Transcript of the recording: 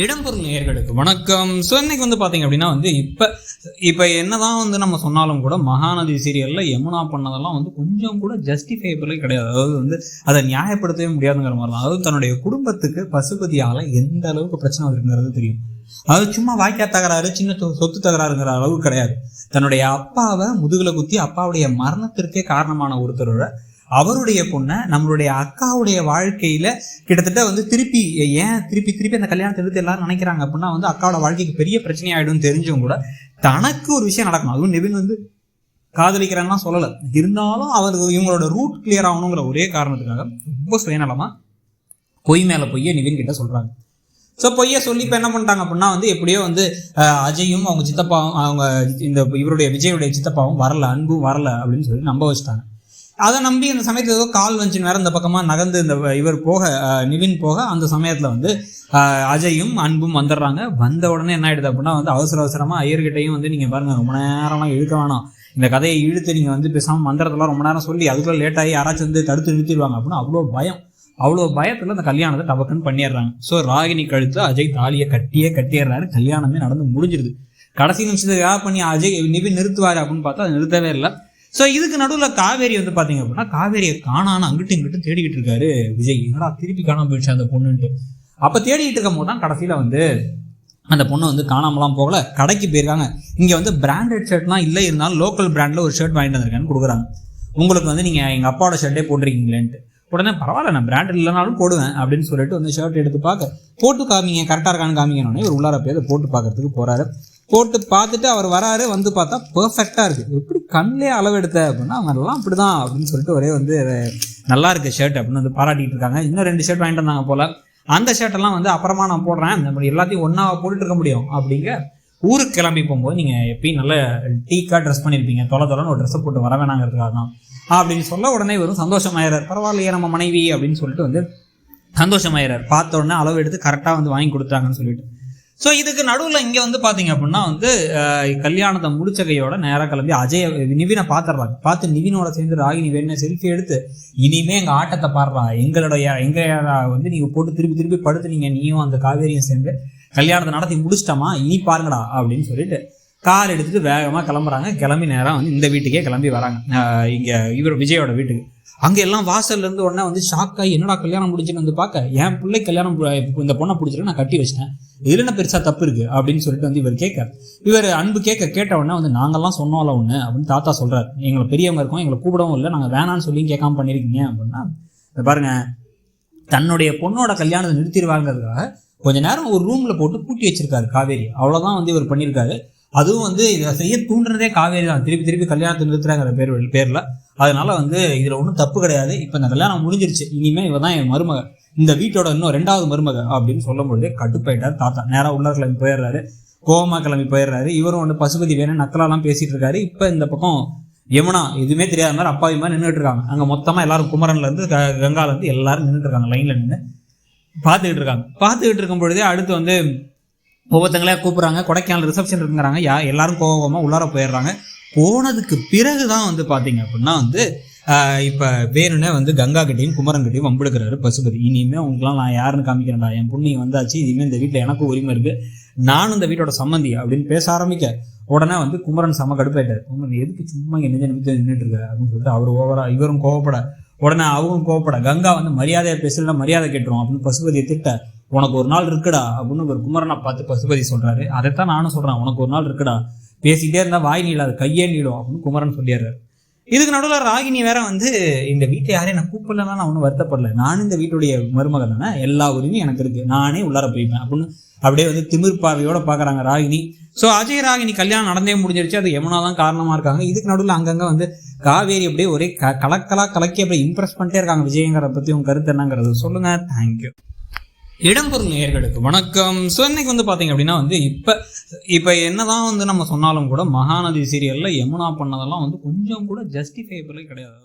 இடம்பொருள் நேயர்களுக்கு வணக்கம். ஸோ இன்னைக்கு பார்த்தீங்க அப்படின்னா இப்போ என்னதான் நம்ம சொன்னாலும் கூட மகாநதி சீரியலில் யமுனா பண்ணதெல்லாம் கொஞ்சம் கூட ஜஸ்டிஃபைபிளே கிடையாது. அதாவது அதை நியாயப்படுத்தவே முடியாதுங்கிற மாதிரி தான். அதாவது தன்னுடைய குடும்பத்துக்கு பசுபதியால் எந்த அளவுக்கு பிரச்சனை இருக்குங்கிறது தெரியும். அதாவது சும்மா வாய்க்கா தகராறு, சின்ன சொத்து தகராறுங்கிற அளவுக்கு கிடையாது. தன்னுடைய அப்பாவை முதுகுல குத்தி அப்பாவுடைய மரணத்திற்கே காரணமான ஒருத்தரோட அவருடைய பொண்ணை நம்மளுடைய அக்காவுடைய வாழ்க்கையில கிட்டத்தட்ட திருப்பி அந்த கல்யாணத்தை எடுத்து எல்லாரும் நினைக்கிறாங்க அப்படின்னா அக்காவோட வாழ்க்கைக்கு பெரிய பிரச்சனை ஆயிடும் தெரிஞ்சும் கூட தனக்கு ஒரு விஷயம் நடக்கணும். அதுவும் நிவின் காதலிக்கிறான்னா சொல்லலை, இருந்தாலும் இவங்களோட ரூட் கிளியர் ஆகணுங்கிற ஒரே காரணத்துக்காக ரொம்ப சுயநலமா பொய் மேல பொய்ய நிவின் கிட்ட சொல்றாங்க. ஸோ பொய்ய சொல்லி இப்போ என்ன பண்ணிட்டாங்க அப்படின்னா எப்படியோ அஜயும் அவங்க சித்தப்பாவும் அவங்க இவருடைய விஜயுடைய சித்தப்பாவும் வரல, அன்பும் வரல அப்படின்னு சொல்லி நம்ப வச்சுட்டாங்க. அதை நம்பி இந்த சமயத்தில் ஏதோ கால் வந்துச்சுன்னு வேற இந்த பக்கமாக நகர்ந்து நிவின் போக அந்த சமயத்தில் அஜயும் அன்பும் வந்துடுறாங்க. வந்த உடனே என்ன ஆயிடுது அப்படின்னா அவசரமாக ஐயர்கிட்டையும் நீங்கள் பாருங்க ரொம்ப நேரம்லாம் இழுக்க வேணாம், இந்த கதையை இழுத்து நீங்கள் பேசாமல் மந்திரத்தெல்லாம் ரொம்ப நேரம் சொல்லி அதுக்குள்ள லேட்டாகி யாராச்சும் தடுத்து நிறுத்திடுவாங்க அப்படின்னு அவ்வளோ பயத்தில் அந்த கல்யாணத்தை டபக்குன்னு பண்ணிடுறாங்க. ஸோ ராகினி கழுத்து அஜய் தாலியை கட்டிடுறாரு. கல்யாணமே நடந்து முடிஞ்சிருது. கடைசி நிமிஷத்துக்கு பண்ணி அஜய் நிவின் நிறுத்துவார் அப்படின்னு பார்த்தா அது நிறுத்தவே இல்லை. ஸோ இதுக்கு நடுவில் காவேரி பார்த்தீங்க அப்படின்னா காவேரியை காணான்னு அங்கிட்டும் இங்கிட்டும் தேடிக்கிட்டு இருக்காரு விஜய். என்னடா திருப்பி காணாமல் போயிடுச்சு அந்த பொண்ணுன்ட்டு. அப்போ தேடிக்கிட்டு இருக்கும் போது தான் கடைசியில் அந்த பொண்ணு காணாமலாம் போகல, கடைக்கு போயிருக்காங்க. இங்கே பிராண்டட் ஷர்ட்லாம் இல்லை, இருந்தாலும் லோக்கல் பிராண்டில் ஒரு ஷர்ட் வாங்கிட்டு வந்திருக்கேன்னு கொடுக்குறாங்க. உங்களுக்கு நீங்கள் எங்கள் அப்பாவோட ஷர்ட்டே போட்டிருக்கீங்களேன்ட்டு. உடனே பரவாயில்ல, நான் பிராண்டட் இல்லைனாலும் போடுவேன் அப்படின்னு சொல்லிட்டு ஷர்ட் எடுத்து போட்டு காமிங்க, கரெக்டாக இருக்கான்னு காமிக்கணுன்னே ஒரு உள்ளார போய் அதை போட்டு பார்க்கறதுக்கு போகிறாரு. போட்டு பார்த்துட்டு அவர் வராரு. பார்த்தா பெர்ஃபெக்டாக இருக்குது. எப்படி கண்ணிலே அளவெடுத்த அப்படின்னா அவங்க எல்லாம் அப்படி தான் அப்படின்னு சொல்லிட்டு ஒரே நல்லா இருக்கு ஷர்ட் அப்படின்னு பாராட்டிகிட்டு இருக்காங்க. இன்னும் 2 ஷர்ட் வாங்கிட்டு வந்தாங்க போல். அந்த ஷர்ட்டெல்லாம் அப்புறமா நான் போடுறேன், நம்ம எல்லாத்தையும் ஒன்றா போட்டுட்டு இருக்க முடியும் அப்படிங்க. ஊருக்கு கிளம்பி போகும்போது நீங்கள் எப்பயும் நல்ல டீக்காக ட்ரெஸ் பண்ணியிருப்பீங்க, தொலைன்னு ஒரு ட்ரெஸ்ஸை போட்டு வர வேணாங்கிறதுக்காக தான் அப்படின்னு சொல்ல உடனே சந்தோஷமாயிறார். பரவாயில்லையே நம்ம மனைவி அப்படின்னு சொல்லிட்டு சந்தோஷமாயிறார். பார்த்த உடனே அளவு எடுத்து கரெக்டாக வாங்கி கொடுத்தாங்கன்னு சொல்லிட்டு. ஸோ இதுக்கு நடுவில் இங்கே பார்த்தீங்க அப்படின்னா கல்யாணத்தை முடிச்ச கையோட நேராக கிளம்பி நிவினை பார்த்துடுறாங்க. பார்த்து நிவினோட சேர்ந்து ராகினி வேணும் செல்ஃபி எடுத்து இனிமே எங்கள் ஆட்டத்தை பாடுறா, எங்கள் நீங்கள் போட்டு திருப்பி படுத்துனீங்க, நீயும் அந்த காவேரியும் சேர்ந்து கல்யாணத்தை நடத்தி முடிச்சிட்டோமா, இனி பாருங்கடா அப்படின்னு சொல்லிட்டு கார் எடுத்துட்டு வேகமாக கிளம்புறாங்க. கிளம்பி நேரம் இந்த வீட்டுக்கே கிளம்பி வராங்க. இங்கே விஜயோட வீட்டுக்கு. அங்கே எல்லாம் வாசல்லேருந்து உடனே ஷாக்காகி என்னடா கல்யாணம் முடிச்சுன்னு பார்க்க, என் பிள்ளை கல்யாணம் இந்த பொண்ணை பிடிச்சிருக்கு, நான் கட்டி வச்சிட்டேன், இதில் என்ன பெருசாக தப்பு இருக்குது அப்படின்னு சொல்லிட்டு இவர் அன்பு கேட்ட உடனே நாங்கள்லாம் சொன்னோம்ல ஒன்று அப்படின்னு தாத்தா சொல்கிறார். எங்களை பெரியவங்க இருக்கோம், எங்களை கூப்பிடவும் இல்லை, நாங்கள் வேணான்னு சொல்லி கேட்காம பண்ணியிருக்கீங்க அப்படின்னா பாருங்க, தன்னுடைய பொண்ணோட கல்யாணத்தை நிறுத்திடுவாங்கிறதுக்காக கொஞ்ச நேரம் ஒரு ரூமில் போட்டு பூட்டி வச்சிருக்காரு காவேரி. அவ்வளோதான் இவர் பண்ணியிருக்காரு. அதுவும் இதை செய்ய தூண்டுறதே காவேரி தான். திருப்பி கல்யாணத்தை நிறுத்துறாங்கிற பேரில். அதனால இதில் ஒன்றும் தப்பு கிடையாது. இப்போ இந்த கல்யாணம் முடிஞ்சிருச்சு, இனிமேல் இவ தான் என் மருமக, இந்த வீட்டோட இன்னும் 2வது மருமக அப்படின்னு சொல்லும் பொழுதே கட்டுப்பாயிட்டார் தாத்தா. நேராக உள்ள கிளம்பி போயிடுறாரு, கோவமா கிளம்பி போயிடுறாரு. இவரும் பசுபதி வேணும் நக்கலாலாம் பேசிட்டு இருக்காரு. இப்போ இந்த பக்கம் யமுனா எதுவுமே தெரியாத மாதிரி அப்பாவி மாதிரி நின்றுட்டு இருக்காங்க. அங்கே மொத்தமாக எல்லாரும் குமரன்லேருந்து கங்காலேருந்து எல்லாரும் நின்றுட்டு இருக்காங்க, லைனில் நின்று பார்த்துக்கிட்டு இருக்காங்க. பார்த்துக்கிட்டு இருக்கும் பொழுதே அடுத்து ஒவ்வொருத்தங்களே கூப்பிட்றாங்க. கொடைக்கானல் ரிசப்ஷன் இருக்குங்கிறாங்க. எல்லாரும் கோபமாக உள்ளார போயிடுறாங்க. போனதுக்கு பிறகு தான் பார்த்தீங்க அப்படின்னா இப்போ வேணும்னே கங்கா கிட்டையும் குமரன் கிட்டையும் வம்பெடுக்கிறாரு பசுபதி. இனிமேல் உங்களுக்குலாம் நான் யாருன்னு காமிக்கிறேன்டா, என் பொண்ணு வந்தாச்சு, இனிமேல் இந்த வீட்டில் எனக்கும் உரிமை இருக்குது, நானும் இந்த வீட்டோட சம்மந்தி அப்படின்னு பேச ஆரம்பிக்க உடனே குமரன் செம கடுப்பாயிட்டார். குமரன் எதுக்கு சும்மா நின்றுட்டு இருக்க அப்படின்னு சொல்லிட்டு அவர் இவரும் கோவப்பட, உடனே அவரும் கோவப்பட, கங்கா மரியாதையை பேசல மரியாதை கேட்டுரும் அப்படின்னு பசுபதியை திட்ட, உனக்கு ஒரு நாள் இருக்குடா அப்படின்னு ஒரு குமரனை பார்த்து பசுபதி சொல்றாரு. அதைத்தான் நானும் சொல்றேன், உனக்கு ஒரு நாள் இருக்குடா, பேசிக்கிட்டே இருந்தா வாய் நீளாது கையே நீடும் அப்படின்னு குமரன் சொல்லிடுறாரு. இதுக்கு நடுவில் ராகினி வேற இந்த வீட்டை யாரையும் நான் கூப்பிடலன்னா நான் ஒன்றும் வருத்தப்படல, நானும் இந்த வீட்டுடைய மருமகன் தானே, எல்லா உரிமையும் எனக்கு இருக்கு, நானே உள்ளார போய்ப்பேன் அப்படின்னு அப்படியே திமிர் பார்வையோட பாக்குறாங்க ராகினி. ஸோ அஜய் ராகினி கல்யாணம் நடந்தே முடிஞ்சிருச்சு. அது யமுனா தான் காரணமா இருக்காங்க. இதுக்கு நடுவில் அங்கங்க காவேரி அப்படியே ஒரே கலக்கி அப்படியே இம்ப்ரெஸ் பண்ணிட்டே இருக்காங்க. விஜயங்கிற பத்தி உங்க கருத்து என்னங்கிறது சொல்லுங்க. தேங்க்யூ. இடம்பொருள் நேயர்களுக்கு வணக்கம். ஸோ இன்னைக்கு பார்த்தீங்க அப்படின்னா இப்போ என்னதான் நம்ம சொன்னாலும் கூட மகாநதி சீரியலில் யமுனா பண்ணதெல்லாம் கொஞ்சம் கூட ஜஸ்டிஃபைபிளே கிடையாது.